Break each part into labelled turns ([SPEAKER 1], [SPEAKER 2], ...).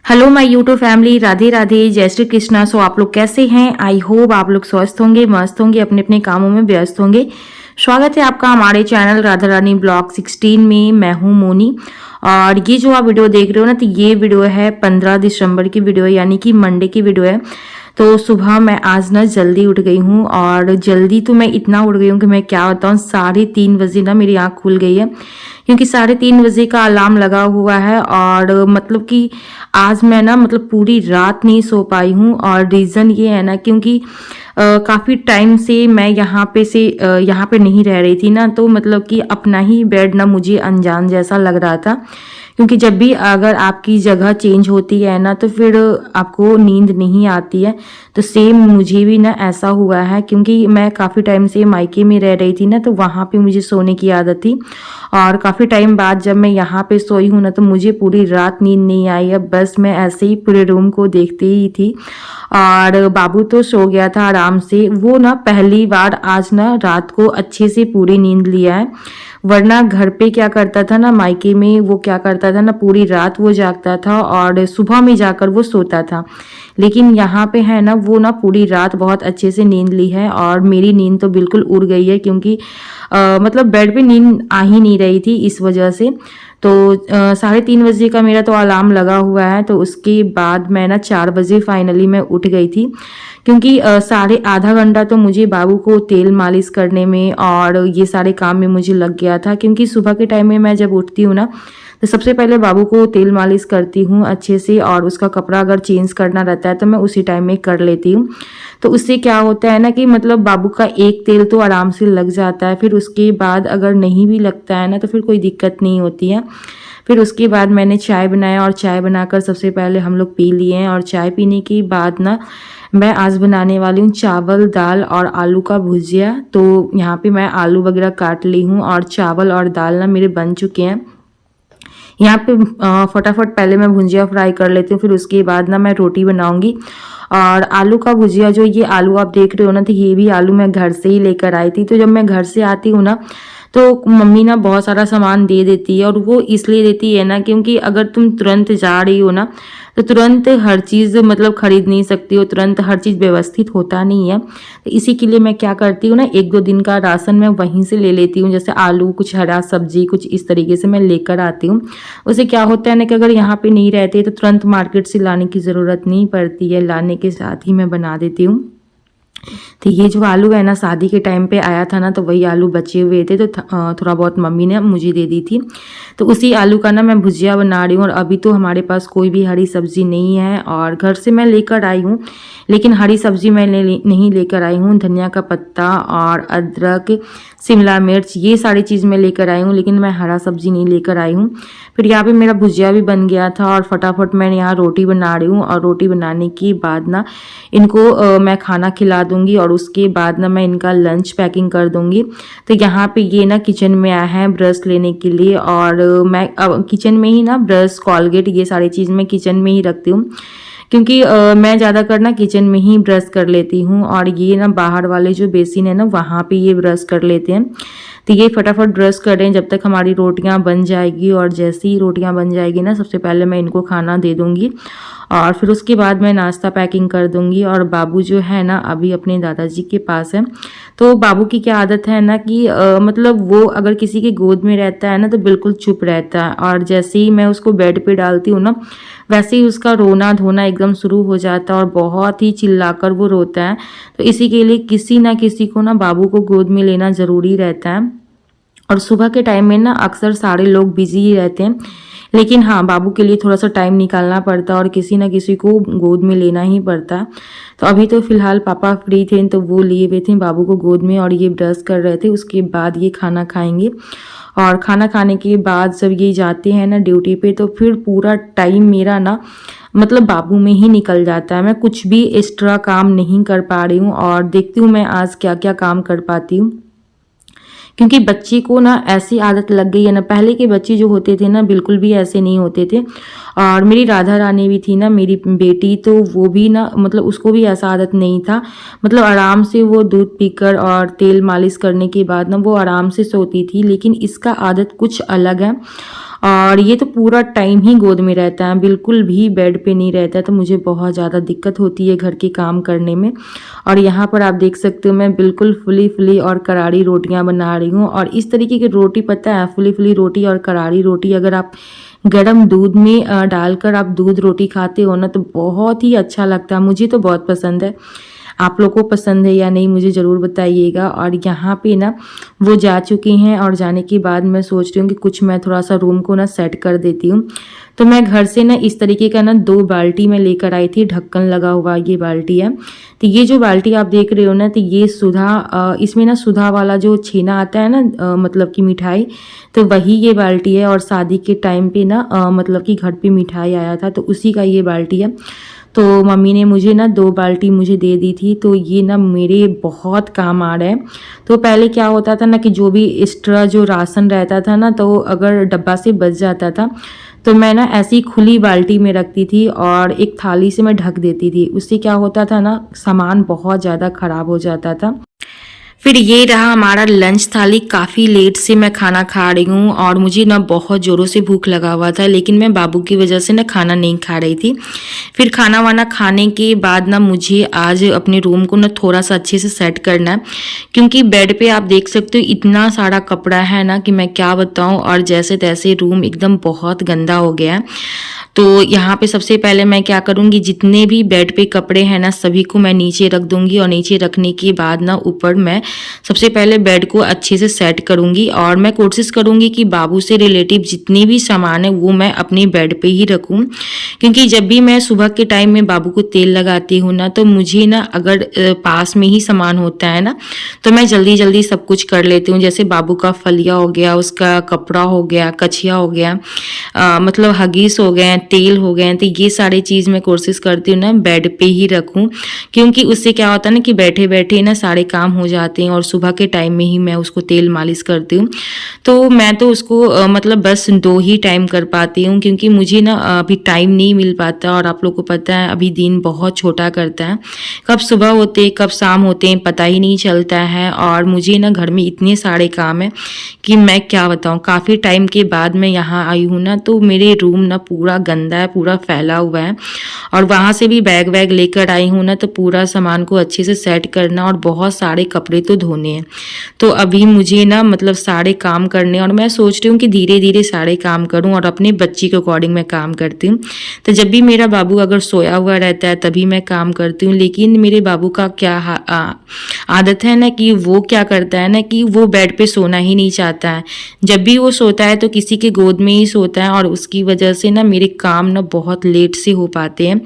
[SPEAKER 1] Hello my YouTube family, Radhe Radhe, जय श्री कृष्णा। सो आप लोग कैसे हैं? आई होप आप लोग स्वस्थ होंगे, मस्त होंगे, अपने अपने कामों में व्यस्त होंगे। स्वागत है आपका हमारे चैनल राधा रानी ब्लॉग 16 में। मैं हूं मोनी और ये जो आप वीडियो देख रहे हो ना, तो ये वीडियो है 15 दिसंबर की वीडियो है, यानी कि मंडे की वीडियो है। तो सुबह मैं आज ना जल्दी उठ गई हूँ और जल्दी तो मैं इतना उठ गई हूँ कि मैं क्या बताऊँ, 3:30 बजे ना मेरी आँख खुल गई है, क्योंकि 3:30 बजे का अलार्म लगा हुआ है। और मतलब कि आज मैं ना मतलब पूरी रात नहीं सो पाई हूँ। और रीज़न ये है ना, क्योंकि काफ़ी टाइम से मैं यहाँ पे नहीं रह रही थी ना, तो मतलब कि अपना ही बेड ना मुझे अनजान जैसा लग रहा था। क्योंकि जब भी अगर आपकी जगह चेंज होती है ना, तो फिर आपको नींद नहीं आती है। तो सेम मुझे भी ना ऐसा हुआ है, क्योंकि मैं काफ़ी टाइम से मायके में रह रही थी ना, तो वहाँ पे मुझे सोने की आदत थी। और काफ़ी टाइम बाद जब मैं यहाँ पे सोई हूँ ना, तो मुझे पूरी रात नींद नहीं आई है। बस मैं ऐसे ही पूरे रूम को देखती ही थी। और बाबू तो सो गया था आराम से। वो ना पहली बार आज ना रात को अच्छे से पूरी नींद लिया है। वरना घर पे क्या करता था ना, मायके में वो क्या करता था ना, पूरी रात वो जागता था और सुबह में जाकर वो सोता था। लेकिन यहाँ पे है ना, वो ना पूरी रात बहुत अच्छे से नींद ली है और मेरी नींद तो बिल्कुल उड़ गई है, क्योंकि मतलब बेड पे नींद आ ही नहीं रही थी इस वजह से। तो 3:30 बजे का मेरा तो अलार्म लगा हुआ है। तो उसके बाद मैं ना 4 बजे फाइनली मैं उठ गई थी, क्योंकि साढ़े आधा घंटा तो मुझे बाबू को तेल मालिश करने में और ये सारे काम में मुझे लग गया था। क्योंकि सुबह के टाइम में मैं जब उठती हूँ ना, तो सबसे पहले बाबू को तेल मालिश करती हूँ अच्छे से, और उसका कपड़ा अगर चेंज करना रहता है तो मैं उसी टाइम में कर लेती हूँ। तो उससे क्या होता है ना कि मतलब बाबू का एक तेल तो आराम से लग जाता है। फिर उसके बाद अगर नहीं भी लगता है ना, तो फिर कोई दिक्कत नहीं होती है। फिर उसके बाद मैंने चाय बनाया और चाय बनाकर सबसे पहले हम लोग पी लिए हैं। और चाय पीने के बाद ना मैं आज बनाने वाली हूँ चावल, दाल और आलू का भुजिया। तो यहाँ पे मैं आलू वगैरह काट ली हूँ और चावल और दाल ना मेरे बन चुके हैं। यहाँ पे फटाफट पहले मैं भुजिया फ्राई कर लेती हूँ, फिर उसके बाद ना मैं रोटी बनाऊंगी। और आलू का भुजिया, जो ये आलू आप देख रहे हो ना, तो ये भी आलू मैं घर से ही लेकर आई थी। तो जब मैं घर से आती हूँ ना, तो मम्मी ना बहुत सारा सामान दे देती है। और वो इसलिए देती है ना, क्योंकि अगर तुम तुरंत जा रही हो ना, तो तुरंत हर चीज़ मतलब खरीद नहीं सकती हो, तुरंत हर चीज़ व्यवस्थित होता नहीं है। तो इसी के लिए मैं क्या करती हूँ ना, 1-2 दिन का राशन मैं वहीं से ले लेती हूँ। जैसे आलू, कुछ हरा सब्जी, कुछ इस तरीके से मैं लेकर आती हूँ। उससे क्या होता है ना कि अगर यहाँ पे नहीं रहते तो तुरंत मार्केट से लाने की ज़रूरत नहीं पड़ती है, लाने के साथ ही मैं बना देती हूँ। तो ये जो आलू है ना, शादी के टाइम पे आया था ना, तो वही आलू बचे हुए थे, तो थोड़ा बहुत मम्मी ने मुझे दे दी थी। तो उसी आलू का ना मैं भुजिया बना रही हूँ। और अभी तो हमारे पास कोई भी हरी सब्जी नहीं है, और घर से मैं लेकर आई हूँ, लेकिन हरी सब्जी मैं नहीं लेकर आई हूँ। धनिया का पत्ता और अदरक, शिमला मिर्च, ये सारी चीज़ मैं लेकर आई हूँ, लेकिन मैं हरा सब्जी नहीं लेकर आई हूँ। फिर यहाँ पे मेरा भुजिया भी बन गया था और फटाफट मैं यहाँ रोटी बना रही हूँ। और रोटी बनाने के बाद ना इनको मैं खाना खिला दूंगी, और उसके बाद ना मैं इनका लंच पैकिंग कर दूंगी। तो यहाँ पे ये ना किचन में आया है ब्रश लेने के लिए, और मैं किचन में ही ना ब्रश, कॉलगेट, ये सारी चीज़ मैं किचन में ही रखती हूँ, क्योंकि मैं ज़्यादातर ना किचन में ही ब्रश कर लेती हूँ। और ये ना बाहर वाले जो बेसिन है ना, वहाँ पे ये ब्रश कर लेते हैं। तो ये फटाफट ब्रश कर रहे हैं जब तक हमारी रोटियां बन जाएगी। और जैसे ही रोटियां बन जाएगी ना, सबसे पहले मैं इनको खाना दे दूंगी, और फिर उसके बाद मैं नाश्ता पैकिंग कर दूंगी। और बाबू जो है ना, अभी अपने दादाजी के पास है। तो बाबू की क्या आदत है ना कि मतलब वो अगर किसी के गोद में रहता है ना, तो बिल्कुल चुप रहता है। और जैसे ही मैं उसको बेड पे डालती हूँ ना, वैसे ही उसका रोना धोना एकदम शुरू हो जाता है, और बहुत ही चिल्लाकर वो रोता है। तो इसी के लिए किसी ना किसी को ना बाबू को गोद में लेना ज़रूरी रहता है। और सुबह के टाइम में ना अक्सर सारे लोग बिजी ही रहते हैं, लेकिन हाँ, बाबू के लिए थोड़ा-सा टाइम निकालना पड़ता है और किसी न किसी को गोद में लेना ही पड़ता है। तो अभी तो फ़िलहाल पापा फ्री थे तो वो लिए हुए थे बाबू को गोद में और ये ब्रश कर रहे थे। उसके बाद ये खाना खाएँगे और खाना खाने के बाद जब ये जाते हैं ना ड्यूटी पे तो फिर पूरा टाइम मेरा ना मतलब बाबू में ही निकल जाता है। मैं कुछ भी एक्स्ट्रा काम नहीं कर पा रही हूँ और देखती हूँ मैं आज क्या-क्या काम कर पाती हूँ। क्योंकि बच्चे को ना ऐसी आदत लग गई है ना, पहले के बच्चे जो होते थे ना बिल्कुल भी ऐसे नहीं होते थे। और मेरी राधा रानी भी थी ना मेरी बेटी, तो वो भी ना मतलब उसको भी ऐसा आदत नहीं था। मतलब आराम से वो दूध पीकर और तेल मालिश करने के बाद ना वो आराम से सोती थी। लेकिन इसका आदत कुछ अलग है और ये तो पूरा टाइम ही गोद में रहता है, बिल्कुल भी बेड पे नहीं रहता है। तो मुझे बहुत ज़्यादा दिक्कत होती है घर के काम करने में। और यहाँ पर आप देख सकते हो मैं बिल्कुल फुली और करारी रोटियां बना रही हूँ। और इस तरीके की रोटी पता है, फुली रोटी और करारी रोटी अगर आप गरम दूध में डालकर आप दूध रोटी खाते हो ना तो बहुत ही अच्छा लगता है। मुझे तो बहुत पसंद है। आप लोगों को पसंद है या नहीं मुझे ज़रूर बताइएगा। और यहाँ पे ना वो जा चुकी हैं और जाने के बाद मैं सोच रही हूँ कि कुछ मैं थोड़ा सा रूम को ना सेट कर देती हूँ। तो मैं घर से ना इस तरीके का ना 2 बाल्टी मैं लेकर आई थी, ढक्कन लगा हुआ ये बाल्टी है। तो ये जो बाल्टी आप देख रहे हो ना तो ये सुधा इसमें ना सुधा वाला जो छेना आता है ना मतलब कि मिठाई, तो वही ये बाल्टी है। और शादी के टाइम पे ना मतलब कि घर पे मिठाई आया था तो उसी का ये बाल्टी है। तो मम्मी ने मुझे ना 2 बाल्टी मुझे दे दी थी, तो ये ना मेरे बहुत काम आ रहा है। तो पहले क्या होता था ना कि जो भी एक्स्ट्रा जो राशन रहता था ना तो अगर डब्बा से बच जाता था तो मैं ना ऐसी खुली बाल्टी में रखती थी और एक थाली से मैं ढक देती थी। उससे क्या होता था ना सामान बहुत ज़्यादा ख़राब हो जाता था। फिर ये रहा हमारा लंच थाली। काफ़ी लेट से मैं खाना खा रही हूँ और मुझे ना बहुत ज़ोरों से भूख लगा हुआ था, लेकिन मैं बाबू की वजह से ना खाना नहीं खा रही थी। फिर खाना वाना खाने के बाद ना मुझे आज अपने रूम को ना थोड़ा सा अच्छे से सेट करना है, क्योंकि बेड पे आप देख सकते हो इतना सारा कपड़ा है ना कि मैं क्या बताऊँ। और जैसे तैसे रूम एकदम बहुत गंदा हो गया है। तो यहाँ पे सबसे पहले मैं क्या करूँगी, जितने भी बेड पे कपड़े हैं ना सभी को मैं नीचे रख दूँगी और नीचे रखने के बाद ना ऊपर मैं सबसे पहले बेड को अच्छे से सेट करूँगी। और मैं कोशिश करूँगी कि बाबू से रिलेटिव जितने भी सामान है वो मैं अपने बेड पे ही रखूँ, क्योंकि जब भी मैं सुबह के टाइम में बाबू को तेल लगाती हूँ ना तो मुझे ना अगर पास में ही सामान होता है ना तो मैं जल्दी जल्दी सब कुछ कर लेती हूँ। जैसे बाबू का फलिया हो गया, उसका कपड़ा हो गया, कछिया हो गया, मतलब हगीस हो गए, तेल हो गए, तो ये सारी चीज़ मैं कोशिश करती हूँ ना बेड पे ही रखूँ, क्योंकि उससे क्या होता है ना कि बैठे बैठे ना सारे काम हो जाते हैं और सुबह के टाइम में ही मैं उसको तेल मालिश करती हूँ। तो मैं तो उसको मतलब बस 2 ही टाइम कर पाती हूँ, क्योंकि मुझे ना अभी टाइम नहीं मिल पाता। और आप लोग को पता है अभी दिन बहुत छोटा करता है, कब सुबह होते कब शाम होते हैं पता ही नहीं चलता है। और मुझे ना घर में इतने सारे काम है कि मैं क्या बताऊँ। काफ़ी टाइम के बाद मैं यहाँ आई हूँ ना तो मेरे रूम ना पूरा गंदा है, पूरा फैला हुआ है। और वहाँ से भी बैग वैग लेकर आई हूँ ना तो पूरा सामान को अच्छे से सेट करना और बहुत सारे कपड़े तो धोने हैं। तो अभी मुझे ना मतलब सारे काम करने, और मैं सोच रही हूँ कि धीरे धीरे सारे काम करूँ और अपने बच्ची के अकॉर्डिंग मैं काम करती हूँ। तो जब भी मेरा बाबू अगर सोया हुआ रहता है तभी मैं काम करती हूँ। लेकिन मेरे बाबू का क्या आदत है ना कि वो क्या करता है ना कि वो बेड पे सोना ही नहीं चाहता है। जब भी वो सोता है तो किसी के गोद में ही सोता है और उसकी वजह से ना मेरे काम ना बहुत लेट से हो पाते हैं,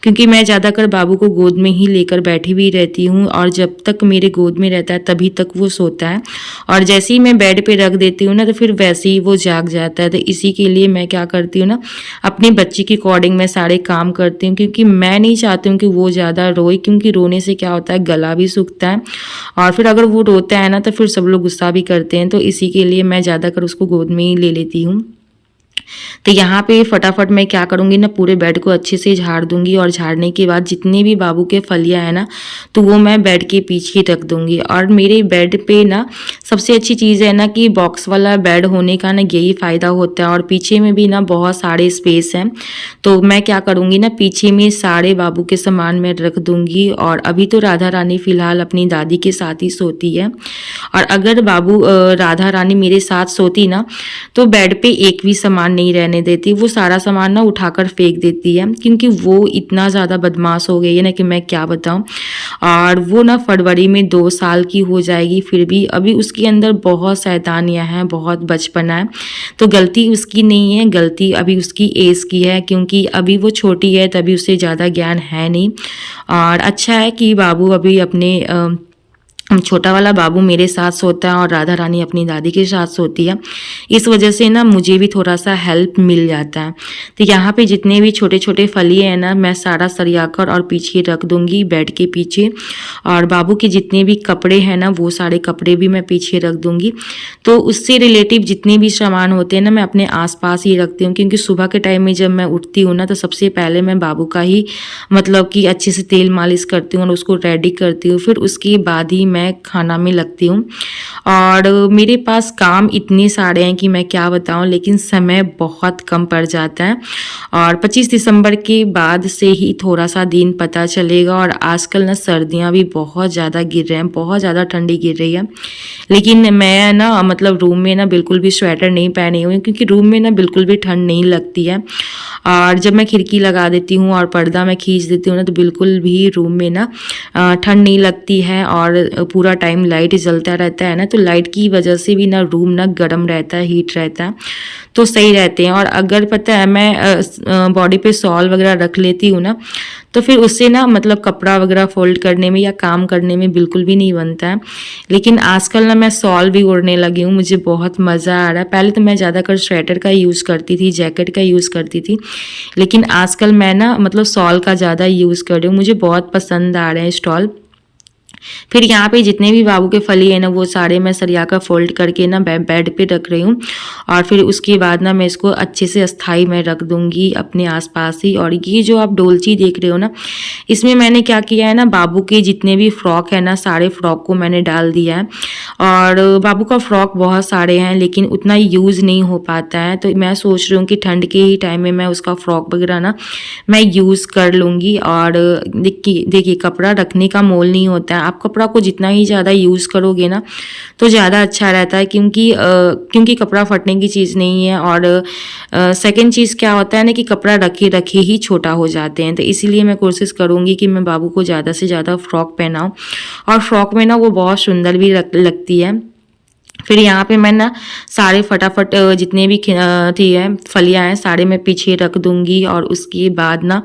[SPEAKER 1] क्योंकि मैं ज़्यादातर बाबू को गोद में ही लेकर बैठी हुई रहती हूँ और जब तक मेरे गोद में रहता है तभी तक वो सोता है। और जैसे ही मैं बेड पे रख देती हूँ ना तो फिर वैसे ही वो जाग जाता है। तो इसी के लिए मैं क्या करती हूँ ना अपने बच्चे के अकॉर्डिंग मैं सारे काम करती हूँ, क्योंकि मैं नहीं चाहती हूँ कि वो ज़्यादा रोए, क्योंकि रोने से क्या होता है गला भी सूखता है और फिर अगर वो रोता है ना तो फिर सब लोग गुस्सा भी करते हैं। तो इसी के लिए मैं ज़्यादातर उसको गोद में ही ले लेती हूँ। तो यहाँ पे फटाफट मैं क्या करूँगी ना पूरे बेड को अच्छे से झाड़ दूंगी और झाड़ने के बाद जितने भी बाबू के फलिया है ना तो वो मैं बेड के पीछे रख दूंगी। और मेरे बेड पे ना सबसे अच्छी चीज़ है ना कि बॉक्स वाला बेड होने का ना यही फ़ायदा होता है और पीछे में भी ना बहुत सारे स्पेस हैं। तो मैं क्या करूँगी ना पीछे में सारे बाबू के सामान मैं रख दूंगी। और अभी तो राधा रानी फ़िलहाल अपनी दादी के साथ ही सोती है, और अगर बाबू राधा रानी मेरे साथ सोती ना तो बेड पे एक भी सामान नहीं रहने देती, वो सारा सामान ना उठाकर फेंक देती है, क्योंकि वो इतना ज़्यादा बदमाश हो गई है ना कि मैं क्या बताऊँ। और वो ना फरवरी में 2 साल की हो जाएगी, फिर भी अभी उसके अंदर बहुत शैतानियाँ हैं, बहुत बचपना है। तो गलती उसकी नहीं है, गलती अभी उसकी एज की है, क्योंकि अभी वो छोटी है, तभी उसे ज़्यादा ज्ञान है नहीं। और अच्छा है कि बाबू अभी अपने छोटा वाला बाबू मेरे साथ सोता है और राधा रानी अपनी दादी के साथ सोती है। इस वजह से ना मुझे भी थोड़ा सा हेल्प मिल जाता है। तो यहाँ पे जितने भी छोटे छोटे फलिए हैं ना, मैं सारा सरियाकर और पीछे रख दूंगी बेड के पीछे। और बाबू के जितने भी कपड़े हैं ना, वो सारे कपड़े भी मैं पीछे रख दूंगी। तो उससे रिलेटिव जितने भी सामान होते हैं ना, मैं अपने आसपास ही रखती हूँ, क्योंकि सुबह के टाइम में जब मैं उठती हूँ ना, तो सबसे पहले मैं बाबू का ही मतलब कि अच्छे से तेल मालिश करती हूँ और उसको रेडी करती हूँ। फिर उसके बाद ही मैं खाना में लगती हूँ। और मेरे पास काम इतने सारे हैं कि मैं क्या बताऊँ, लेकिन समय बहुत कम पड़ जाता है। और 25 दिसंबर के बाद से ही थोड़ा सा दिन पता चलेगा। और आजकल ना सर्दियाँ भी बहुत ज़्यादा गिर रहे हैं, बहुत ज़्यादा ठंडी गिर रही है। लेकिन मैं ना मतलब रूम में ना बिल्कुल भी स्वेटर नहीं पहनी हुई, क्योंकि रूम में ना बिल्कुल भी ठंड नहीं लगती है। और जब मैं खिड़की लगा देती हूँ और पर्दा मैं खींच देती हूँ ना, तो बिल्कुल भी रूम में ना ठंड नहीं लगती है। और पूरा टाइम लाइट जलता रहता है ना, तो लाइट की वजह से भी ना रूम ना गर्म रहता है, हीट रहता है, तो सही रहते हैं। और अगर पता है मैं बॉडी पे शॉल वगैरह रख लेती हूँ ना, तो फिर उससे ना मतलब कपड़ा वगैरह फोल्ड करने में या काम करने में बिल्कुल भी नहीं बनता है। लेकिन आजकल ना मैं शॉल भी ओढ़ने लगी हूँ, मुझे बहुत मज़ा आ रहा है। पहले तो मैं ज़्यादातर स्वेटर का यूज़ करती थी, जैकेट का यूज़ करती थी, लेकिन आजकल मैं ना मतलब शॉल का ज़्यादा यूज़ कर रही हूँ। मुझे बहुत पसंद आ रहे हैं स्टॉल। फिर यहाँ पे जितने भी बाबू के फली है ना, वो सारे मैं सरिया का फोल्ड करके ना बेड पे रख रही हूँ। और फिर उसके बाद ना मैं इसको अच्छे से अस्थाई में रख दूंगी अपने आसपास ही। और ये जो आप डोलची देख रहे हो ना, इसमें मैंने क्या किया है ना, बाबू के जितने भी फ्रॉक है ना, सारे फ्रॉक को मैंने डाल दिया है। और बाबू का फ्रॉक बहुत सारे हैं, लेकिन उतना यूज़ नहीं हो पाता है। तो मैं सोच रही हूँ कि ठंड के ही टाइम में मैं उसका फ्रॉक वगैरह ना मैं यूज़ कर लूँगी। और देखिए कपड़ा रखने का मोल नहीं होता है, आप कपड़ा को जितना ही ज़्यादा यूज़ करोगे ना, तो ज़्यादा अच्छा रहता है। क्योंकि कपड़ा फटने की चीज़ नहीं है। और सेकंड चीज़ क्या होता है ना, कि कपड़ा रखे रखे ही छोटा हो जाते हैं। तो इसीलिए मैं कोशिश करूँगी कि मैं बाबू को ज़्यादा से ज़्यादा फ्रॉक पहनाऊँ। और फ्रॉक में ना वो बहुत सुंदर भी लगती है। फिर यहाँ पे मैं ना सारे फटाफट जितने भी थी है फलियाँ हैं, सारे मैं पीछे रख दूंगी। और उसके बाद ना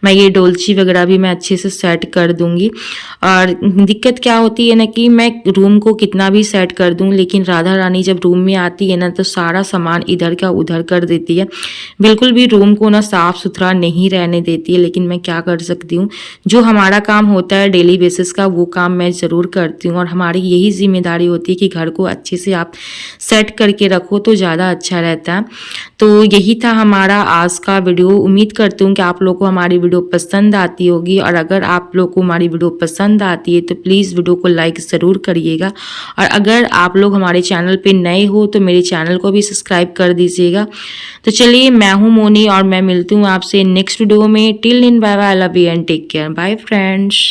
[SPEAKER 1] मैं ये डोलची वगैरह भी मैं अच्छे से सेट कर दूंगी। और दिक्कत क्या होती है ना, कि मैं रूम को कितना भी सेट कर दूं, लेकिन राधा रानी जब रूम में आती है ना, तो सारा सामान इधर का उधर कर देती है, बिल्कुल भी रूम को ना साफ सुथरा नहीं रहने देती है। लेकिन मैं क्या कर सकती हूँ, जो हमारा काम होता है डेली बेसिस का, वो काम मैं ज़रूर करती हूँ। और हमारी यही जिम्मेदारी होती है कि घर को अच्छे से आप सेट करके रखो, तो ज़्यादा अच्छा रहता है। तो यही था हमारा आज का वीडियो। उम्मीद करती हूँ कि आप लोग को हमारी वीडियो पसंद आती होगी। और अगर आप लोग को हमारी वीडियो पसंद आती है तो प्लीज़ वीडियो को लाइक ज़रूर करिएगा। और अगर आप लोग हमारे चैनल पे नए हो तो मेरे चैनल को भी सब्सक्राइब कर दीजिएगा। तो चलिए, मैं हूँ मोनी और मैं मिलती हूँ आपसे नेक्स्ट वीडियो में। Till then bye bye, love you and take care, bye friends.